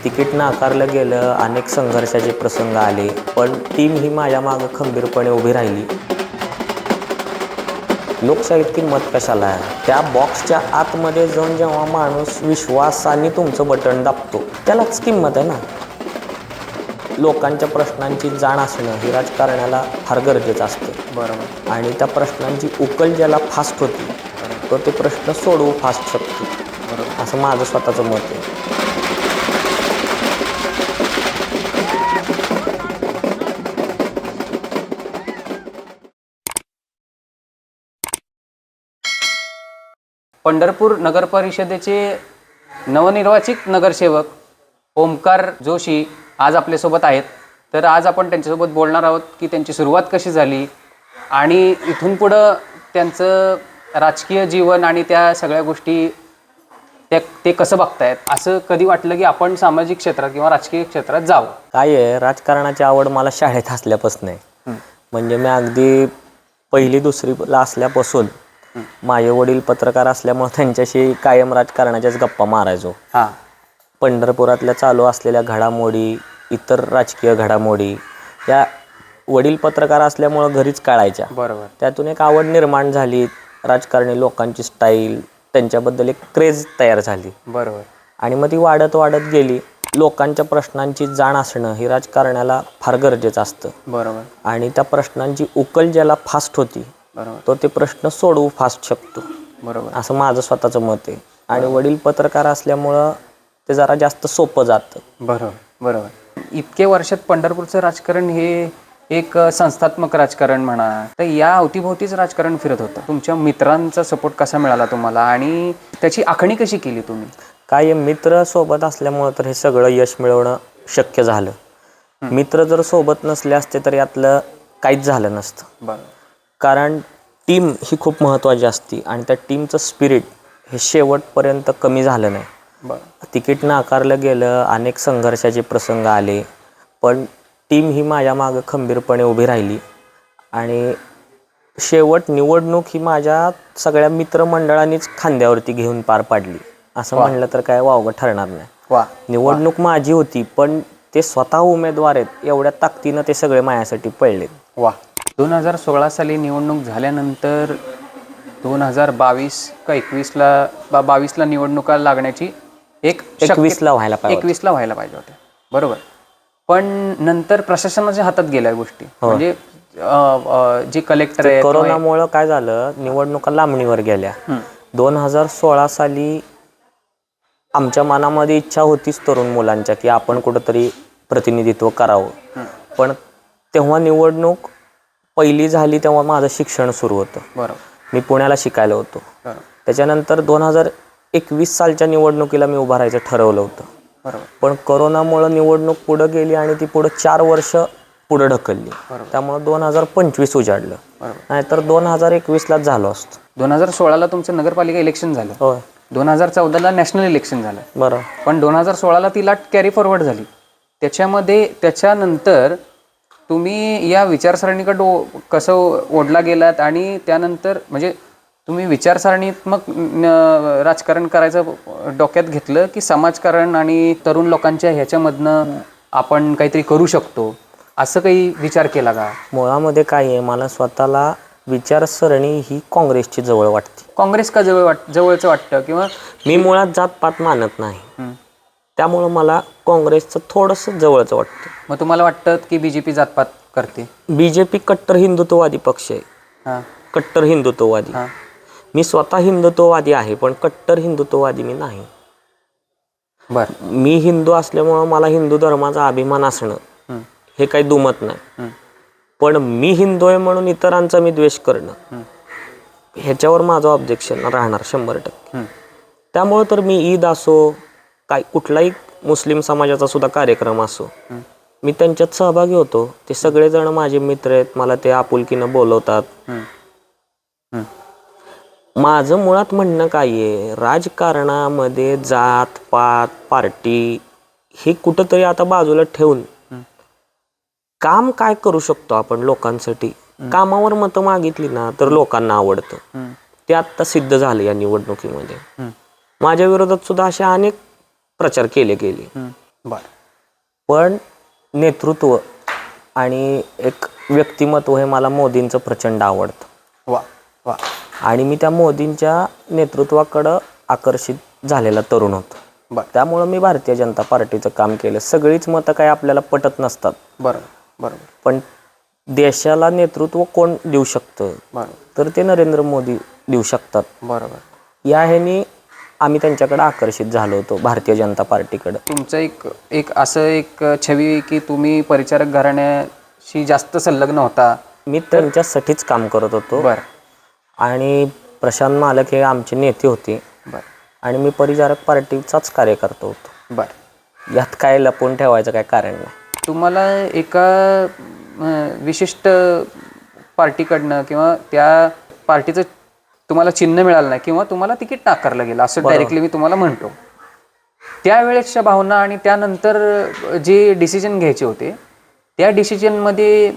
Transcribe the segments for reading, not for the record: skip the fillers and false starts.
Ticket नाकारलं गेलं, अनेक संघर्षाचे प्रसंग आले, पण टीम ही माझ्या मागं खंबीरपणे उभी राहिली. लोकशाहीत किंमत कशाला आहे? त्या बॉक्सच्या आतमध्ये जाऊन जेव्हा माणूस विश्वासाने तुमचं बटन दाबतो, त्यालाच किंमत आहे ना. लोकांच्या प्रश्नांची जाण असणं हे राजकारणाला फार गरजेचं असतं. बरोबर. आणि त्या प्रश्नांची उकल ज्याला फास्ट होती तो ते प्रश्न सोडवू फास्ट शकतो. बरोबर. असं माझं स्वतःचं मत आहे. पंढरपूर नगर परिषदेचे नवनिर्वाचित नगरसेवक ओमकार जोशी आज आपल्यासोबत आहेत. तर आज आपण त्यांच्यासोबत बोलणार आहोत की त्यांची सुरुवात कशी झाली आणि इथून पुढं त्यांचं राजकीय जीवन आणि त्या सगळ्या गोष्टी ते कसं बघतायत. असं कधी वाटलं की आपण सामाजिक क्षेत्रात किंवा राजकीय क्षेत्रात जावं? काय आहे, राजकारणाची आवड मला शाळेत असल्यापासून आहे. म्हणजे मी अगदी पहिली दुसरीला असल्यापासून माझे वडील पत्रकार असल्यामुळे त्यांच्याशी कायम राजकारणाच्याच गप्पा मारायचो. पंढरपुरातल्या चालू असलेल्या घडामोडी, इतर राजकीय घडामोडी या वडील पत्रकार असल्यामुळं घरीच कळायच्या. बरोबर. त्यातून एक आवड निर्माण झाली. राजकारणी लोकांची स्टाईल, त्यांच्याबद्दल एक क्रेज तयार झाली. बरोबर. आणि मग ती वाढत वाढत गेली. लोकांच्या प्रश्नांची जाण असणं हे राजकारणाला फार गरजेचं असतं. बरोबर. आणि त्या प्रश्नांची उकल ज्याला फास्ट होती तो ते प्रश्न सोडवू फास्ट शकतो. बरोबर. असं माझं स्वतःचं मत आहे. आणि वडील पत्रकार असल्यामुळं ते जरा जास्त सोपं जातं. बरोबर. बरोबर. इतके वर्षात पंढरपूरचं राजकारण हे एक संस्थात्मक राजकारण म्हणा, तर या अवतीभोवतीच राजकारण फिरत होतं. तुमच्या मित्रांचा सपोर्ट कसा मिळाला तुम्हाला आणि त्याची आखणी कशी केली तुम्ही? काय मित्र सोबत असल्यामुळं तर हे सगळं यश मिळवणं शक्य झालं. मित्र जर सोबत नसले असते तर यातलं काहीच झालं नसतं. बरं. कारण टीम ही खूप महत्त्वाची असते आणि त्या टीमचं स्पिरिट हे शेवटपर्यंत कमी झालं नाही. बरं. तिकीट नाकारलं गेलं, अनेक संघर्षाचे प्रसंग आले, पण टीम ही माझ्या मागं खंबीरपणे उभी राहिली. आणि शेवट निवडणूक ही माझ्या सगळ्या मित्रमंडळांनीच खांद्यावरती घेऊन पार पाडली. असं म्हणलं तर काय वावगं ठरणार नाही. निवडणूक माझी होती, पण ते स्वतः उमेदवार आहेत एवढ्या ताकदीनं ते सगळे माझ्यासाठी पडले. 2016 साली निवडणूक झाल्यानंतर 2022 का 21ला निवडणुका लागण्याची एक 21ला व्हायला पाहिजे होत्या. बरोबर. पण नंतर प्रशासनाच्या हातात गेल्या गोष्टी. म्हणजे जे कलेक्टर आहे, कोरोनामुळं काय झालं, निवडणुका लांबणीवर गेल्या. 2016 साली आमच्या मनामध्ये इच्छा होतीच तरुण मुलांच्या की आपण कुठंतरी प्रतिनिधित्व करावं. पण तेव्हा निवडणूक पहिली झाली तेव्हा माझं शिक्षण सुरू होतं. बरोबर. मी पुण्याला शिकायला होतो. त्याच्यानंतर 2021 सालच्या निवडणुकीला मी उभं राहायचं ठरवलं होतं. बरोबर. पण कोरोनामुळं निवडणूक पुढं गेली आणि ती पुढं 4 वर्ष पुढं ढकलली. त्यामुळं 2025 उजाडलं. नाहीतर 2021लाच झालो असतो. 2016ला तुमचं नगरपालिका इलेक्शन झालं. होय. 2014ला नॅशनल इलेक्शन झालं. बरं. पण 2016ला ती लाट कॅरी फॉरवर्ड झाली. त्याच्यानंतर तुम्ही या विचारसरणीकडं कसं ओढला गेलात आणि त्यानंतर म्हणजे तुम्ही विचारसरणीत्मक राजकारण करायचं डोक्यात घेतलं की समाजकारण आणि तरुण लोकांच्या ह्याच्यामधनं आपण काहीतरी करू शकतो असं काही विचार केला का? मुळामध्ये काय आहे, मला स्वतःला विचारसरणी ही काँग्रेसची जवळ वाटते. काँग्रेस का जवळचं वाटतं? किंवा मी मुळात जातपात मानत नाही, त्यामुळं मला काँग्रेसचं थोडंसं जवळचं वाटतं. मग तुम्हाला वाटतं की बीजेपी जातपात करते? बीजेपी कट्टर हिंदुत्ववादी पक्ष आहे. कट्टर हिंदुत्ववादी. मी स्वतः हिंदुत्ववादी आहे, पण कट्टर हिंदुत्ववादी मी नाही. बरं. मी हिंदू असल्यामुळं मला हिंदू धर्माचा अभिमान असणं हे काही दुमत नाही. पण मी हिंदू आहे म्हणून इतरांचा मी द्वेष करणं ह्याच्यावर माझं ऑब्जेक्शन राहणार 100%. त्यामुळं तर मी ईद असो, काय कुठलाही मुस्लिम समाजाचा सुद्धा कार्यक्रम असो, मी त्यांच्यात सहभागी होतो. ते सगळेजण माझे मित्र आहेत, मला ते आपुलकीनं बोलवतात. माझं मुळात म्हणणं काय आहे, राजकारणामध्ये जात पात पार्टी हे कुठंतरी आता बाजूला ठेवून काम काय करू शकतो आपण लोकांसाठी. कामावर मतं मागितली ना तर लोकांना आवडतं. ते आत्ता सिद्ध झालं या निवडणुकीमध्ये. माझ्या विरोधात सुद्धा असे अनेक प्रचार केले गेले, बर. पण नेतृत्व आणि एक व्यक्तिमत्व हे मला मोदींचं प्रचंड आवडतं. वा वा. आणि मी त्या मोदींच्या नेतृत्वाकडं आकर्षित झालेला तरुण होतो. बर. त्यामुळं मी भारतीय जनता पार्टीचं काम केलं. सगळीच मतं काय आपल्याला पटत नसतात. बरोबर बरोबर पण देशाला नेतृत्व कोण देऊ शकतं बरोबर तर ते नरेंद्र मोदी देऊ शकतात. बरोबर. या ह्यानी आम्ही त्यांच्याकडे आकर्षित झालो होतो, भारतीय जनता पार्टीकडं. तुमचं एक असं एक छवी की तुम्ही परिचारक घराण्याशी जास्त संलग्न होता. मी त्यांच्यासाठीच काम करत होतो. बर आणि प्रशांत मालक हे आमचे नेते होते. बर आणि मी परिचारक पार्टीचाच कार्यकर्ता होतो. बर. यात काय लपवून ठेवायचं काय कारण नाही. तुम्हाला एका विशिष्ट पार्टीकडनं किंवा त्या पार्टीचं तुम्हाला चिन्ह मिळालं नाही किंवा तुम्हाला तिकीट नाकारलं गेलं असं डायरेक्टली मी तुम्हाला म्हणतो. त्यावेळेसच्या भावना आणि त्यानंतर जे डिसिजन घ्यायचे होते त्या डिसिजनमध्ये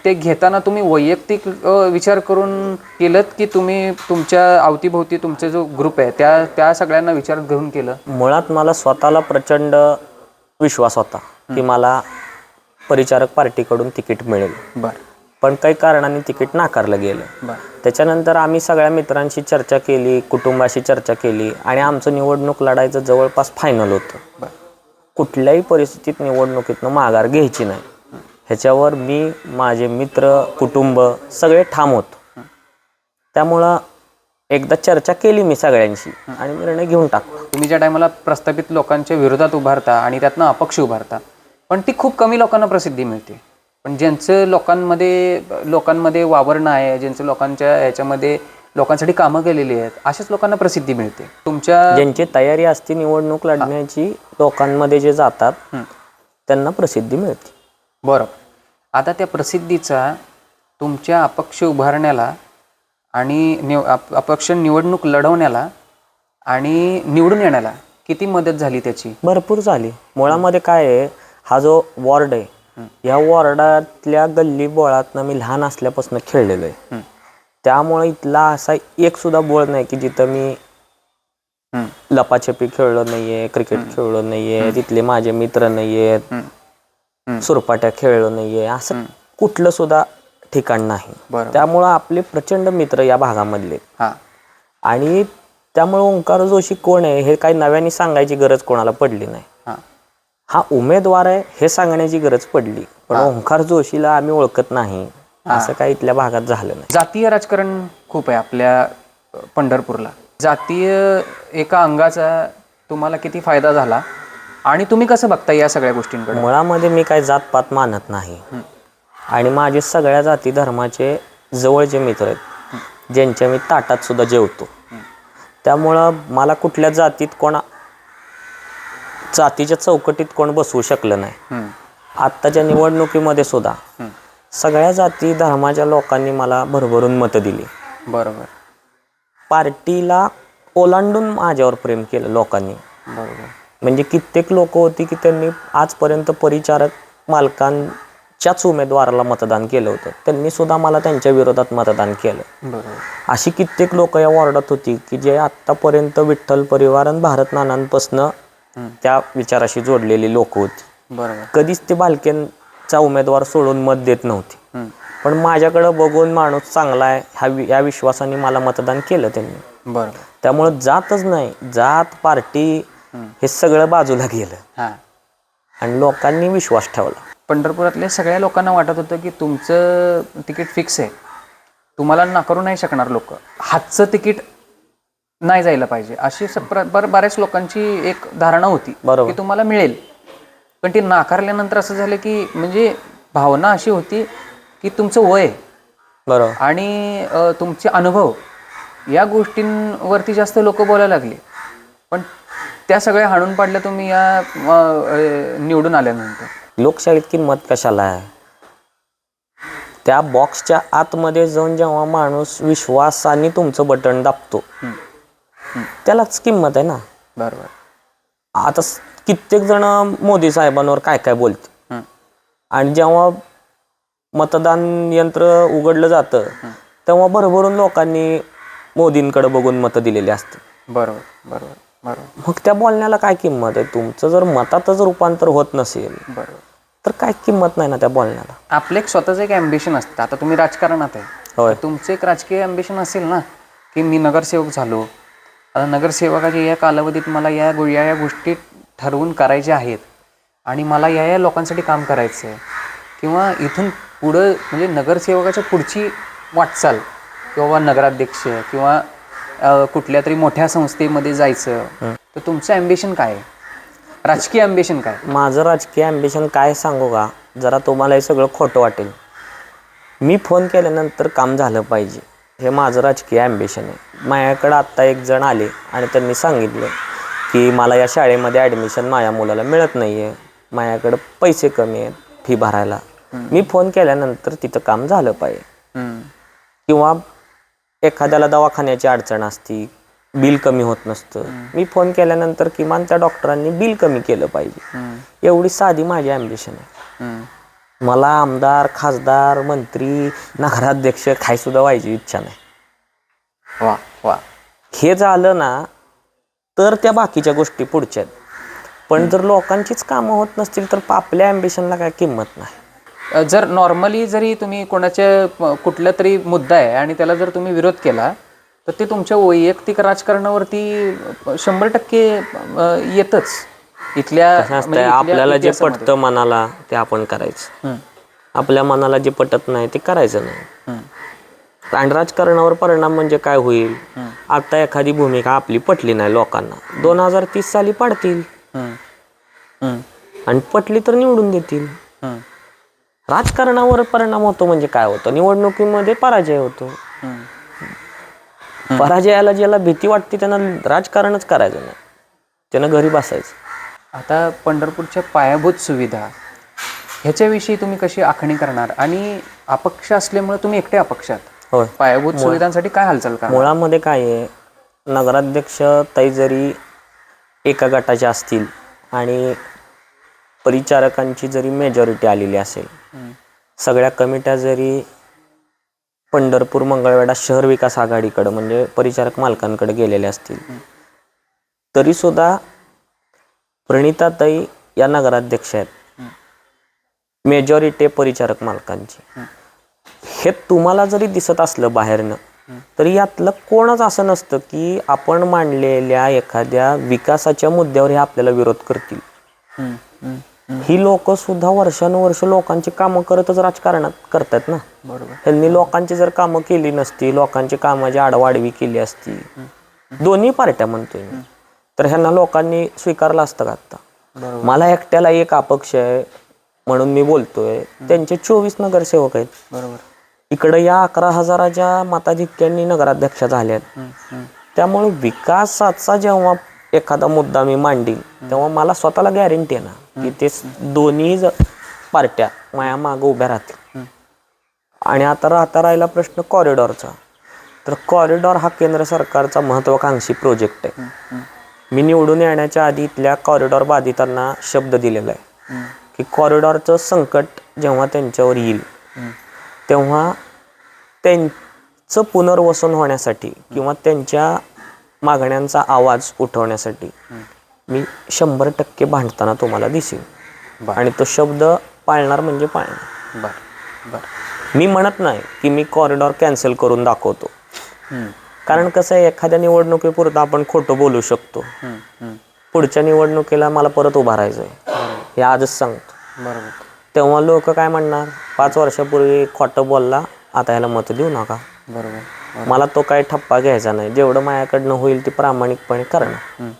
ते घेताना तुम्ही वैयक्तिक विचार करून केलं की तुम्ही तुमच्या अवतीभोवती तुमचा जो ग्रुप आहे त्या सगळ्यांना विचारात घेऊन केलं? मुळात मला स्वतःला प्रचंड विश्वास होता की मला परिचारक पार्टीकडून तिकीट मिळेल. बरं. पण काही कारणाने तिकीट नाकारलं गेलं. बरं. त्याच्यानंतर आम्ही सगळ्या मित्रांशी चर्चा केली, कुटुंबाशी चर्चा केली आणि आमचं निवडणूक लढायचं जवळपास फायनल होतं. बरं. कुठल्याही परिस्थितीत निवडणुकीतनं माघार घ्यायची नाही ह्याच्यावर मी, माझे मित्र, कुटुंब सगळे ठाम होतो. त्यामुळं एकदा चर्चा केली मी सगळ्यांशी आणि निर्णय घेऊन टाकला. तुम्ही ज्या टायमाला प्रस्थापित लोकांच्या विरोधात उभारता आणि त्यातनं अपक्ष उभारता पण ती खूप कमी लोकांना प्रसिद्धी मिळते. पण ज्यांचं लोकांमध्ये वावरणं आहे, ज्यांचं लोकांच्या ह्याच्यामध्ये लोकांसाठी कामं केलेली आहेत अशाच लोकांना प्रसिद्धी मिळते. तुमच्या ज्यांची तयारी असते निवडणूक लढण्याची लोकांमध्ये जे जातात त्यांना प्रसिद्धी मिळते. बरोबर. आता त्या प्रसिद्धीचा तुमच्या अपक्ष उभारण्याला आणि अपक्ष निवडणूक लढवण्याला आणि निवडून येण्याला किती मदत झाली त्याची? भरपूर झाली. मुळामध्ये काय आहे, हा जो वॉर्ड आहे या वॉर्डातल्या गल्ली बोळातनं मी लहान असल्यापासून खेळलेलो आहे. त्यामुळे इथला असा एक सुद्धा बोळ नाही की जिथं मी लपाछपी खेळलो नाहीये, क्रिकेट खेळलो नाहीये, तिथले माझे मित्र नाहीयेत, सुरपाट्या खेळलो नाहीये, असं कुठलं सुद्धा ठिकाण नाही. त्यामुळं आपले प्रचंड मित्र या भागामधले. आणि त्यामुळे ओंकार जोशी कोण आहे हे काही नव्याने सांगायची गरज कोणाला पडली नाही. हा उमेदवार आहे हे सांगण्याची गरज पडली, पण ओंकार जोशीला आम्ही ओळखत नाही असं काही इथल्या भागात झालं नाही. जातीय राजकारण खूप आहे आपल्या पंढरपूरला. जातीय एका अंगाचा तुम्हाला किती फायदा झाला आणि तुम्ही कसं बघता या सगळ्या गोष्टींकडे? मुळामध्ये मी काही जातपात मानत नाही आणि माझे सगळ्या जाती धर्माचे जवळचे मित्र आहेत ज्यांच्या मी ताटात सुद्धा जेवतो. त्यामुळं मला कुठल्या जातीच्या चौकटीत कोण बसवू शकलं नाही. आत्ताच्या निवडणुकीमध्ये सुद्धा सगळ्या जाती धर्माच्या लोकांनी मला भरभरून मतं दिली. बरोबर. पार्टीला ओलांडून माझ्यावर प्रेम केलं लोकांनी. बरोबर. म्हणजे कित्येक लोक होती की त्यांनी आजपर्यंत परिचारक मालकांच्याच उमेदवाराला मतदान केलं होतं, त्यांनी सुद्धा मला त्यांच्या विरोधात मतदान केलं. बरोबर. अशी कित्येक लोक या वॉर्डात होती की जे आत्तापर्यंत विठ्ठल परिवार आणि भारत नानांपासनं त्या विचाराशी जोडलेली लोक होती. बरोबर. कधीच ते बालकेंचा उमेदवार सोडून मत देत नव्हते. पण माझ्याकडं बघून माणूस चांगला आहे या विश्वासाने मला मतदान केलं त्यांनी. बरोबर. त्यामुळं जातच नाही, जात पार्टी हे सगळं बाजूला गेलं आणि लोकांनी विश्वास ठेवला. पंढरपुरातल्या सगळ्या लोकांना वाटत होतं की तुमचं तिकीट फिक्स आहे, तुम्हाला नाकारू नाही शकणार लोक, हातचं तिकीट नाही जायला पाहिजे अशी बऱ्याच लोकांची एक धारणा होती की तुम्हाला मिळेल. पण ती नाकारल्यानंतर असं झालं की म्हणजे भावना अशी होती की तुमचं वय बरोबर आणि तुमचे अनुभव या गोष्टींवरती जास्त लोक बोलायला लागले. पण त्या सगळ्या हाणून पाडल्या तुम्ही या निवडून आल्यानंतर. लोकशाहीत किंमत कशाला आहे? त्या बॉक्सच्या आतमध्ये जाऊन जेव्हा माणूस विश्वासाने तुमचं बटन दाबतो त्यालाच किंमत आहे ना. बरोबर. आता कित्येक जण मोदी साहेबांवर काय काय बोलते आणि जेव्हा मतदान यंत्र उघडलं जातं तेव्हा भरभरून लोकांनी मोदींकडे बघून मतं दिलेली असते. बरोबर. बरोबर. बरोबर मग त्या बोलण्याला काय किंमत आहे? तुमचं जर मतातच रूपांतर होत नसेल बरोबर. तर काय किंमत नाही ना त्या बोलण्याला. आपलं एक स्वतःचं एक ॲम्बिशन असतं. आता तुम्ही राजकारणात आहे, होय. तर तुमचं एक राजकीय ॲम्बिशन असेल ना, की मी नगरसेवक झालो, आता नगरसेवकाच्या या कालावधीत मला या गोष्टी ठरवून करायच्या आहेत आणि मला या लोकांसाठी काम करायचं आहे, किंवा इथून पुढं म्हणजे नगरसेवकाच्या पुढची वाटचाल किंवा नगराध्यक्ष किंवा कुठल्या तरी मोठ्या संस्थेमध्ये जायचं, तर तुमचं ॲम्बिशन काय आहे? राजकीय ॲम्बिशन काय? माझं राजकीय ॲम्बिशन काय सांगू का? जरा तुम्हाला हे सगळं खोटं वाटेल. मी फोन केल्यानंतर काम झालं पाहिजे, हे माझं राजकीय ॲम्बिशन आहे. माझ्याकडं आत्ता एक जण आले आणि त्यांनी सांगितलं की मला या शाळेमध्ये ॲडमिशन माझ्या मुलाला मिळत नाही आहे, माझ्याकडं पैसे कमी आहेत फी भरायला. मी फोन केल्यानंतर तिथं काम झालं पाहिजे. किंवा एखाद्याला दवाखान्याची अडचण असती, बिल कमी होत नसतं, मी फोन केल्यानंतर किमान त्या डॉक्टरांनी बिल कमी केलं पाहिजे. एवढी साधी माझी ॲम्बिशन आहे. मला आमदार, खासदार, मंत्री, नगराध्यक्ष काय सुद्धा व्हायची इच्छा नाही. वा वा. हे झालं ना तर त्या बाकीच्या गोष्टी पुढच्या आहेत. पण जर लोकांचीच कामं होत नसतील तर आपल्या ॲम्बिशनला काय किंमत नाही. जर नॉर्मली जरी तुम्ही कोणाच्या कुठला तरी मुद्दा आहे आणि त्याला जर तुम्ही विरोध केला, तर ते तुमच्या वैयक्तिक राजकारणावरती 100% येतच. म्हणजे आपल्याला जे पटतं मनाला ते आपण करायचं, आपल्या मनाला जे पटत नाही ते करायचं नाही. आणि राजकारणावर परिणाम म्हणजे काय होईल? आता एखादी भूमिका आपली पटली नाही लोकांना, 2030 साली पाडतील आणि पटली तर निवडून देतील. राजकारणावर परिणाम होतो म्हणजे काय होतं? निवडणुकीमध्ये पराजय होतो. पराजयाला ज्याला भीती वाटते त्यानं राजकारणच करायचं नाही, त्यानं घरी बसायचं. आता पंढरपूरच्या पायाभूत सुविधा ह्याच्याविषयी तुम्ही कशी आखणी करणार? आणि अपक्ष असल्यामुळे तुम्ही एकटे अपक्षात, होय. पायाभूत सुविधांसाठी काय हालचाल करणार? मुळामध्ये काय आहे, नगराध्यक्ष ताई जरी एका गटाचे असतील आणि परिचारकांची जरी मेजॉरिटी आलेली असेल, सगळ्या कमिट्या जरी पंढरपूर मंगळवेढा शहर विकास आघाडीकडे म्हणजे परिचारक मालकांकडे गेलेले असतील, तरी सुद्धा प्रणिताताई या नगराध्यक्ष आहेत, मेजॉरिटी परिचारक मालकांची. हे तुम्हाला जरी दिसत असलं बाहेरनं, तरी यातलं कोणच असं नसतं की आपण मांडलेल्या एखाद्या विकासाच्या मुद्द्यावर हे आपल्याला विरोध करतील. ही लोक सुद्धा वर्षानुवर्ष लोकांची कामं करतच राजकारणात करतात ना. बरोबर. त्यांनी लोकांची जर कामं केली नसती, लोकांची कामाची आडवाडवी केली असती, दोन्ही पार्ट्या म्हणतोय मी, तर ह्यांना लोकांनी स्वीकारलं असतं का आता? मला एकट्याला एक अपक्ष आहे म्हणून मी बोलतोय, त्यांचे 24 नगरसेवक आहेत. बरोबर. इकडं या 11,000च्या मताधिक्यांनी नगराध्यक्ष झाल्यात. त्यामुळे विकासाचा जेव्हा एखादा मुद्दा मी मांडीन तेव्हा मला स्वतःला गॅरंटी आहे ना की ते दोन्ही पार्ट्या माया मागं उभ्या राहतील. आणि आता राहिला प्रश्न कॉरिडॉरचा, तर कॉरिडॉर हा केंद्र सरकारचा महत्त्वाकांक्षी प्रोजेक्ट आहे. मी निवडून येण्याच्या आधी इथल्या कॉरिडॉर बाधितांना शब्द दिलेला आहे की कॉरिडॉरचं संकट जेव्हा त्यांच्यावर येईल तेव्हा त्यांचं पुनर्वसन होण्यासाठी किंवा त्यांच्या मागण्यांचा आवाज उठवण्यासाठी मी 100% भांडताना तुम्हाला दिसेल. आणि तो शब्द पाळणार म्हणजे पाळणार. बरं. मी म्हणत नाही की मी कॉरिडॉर कॅन्सल करून दाखवतो, कारण कसं आहे, एखाद्या निवडणुकीपुरतं आपण खोटं बोलू शकतो, पुढच्या निवडणुकीला मला परत उभा राहायचं आहे हे आजच सांगतो. बरोबर. तेव्हा लोक काय म्हणणार, 5 वर्षापूर्वी खोटं बोलला, आता याला मत देऊ नका. बरोबर. मला तो काही ठप्पा घ्यायचा नाही, जेवढं माझ्याकडनं होईल ते प्रामाणिकपणे करणं.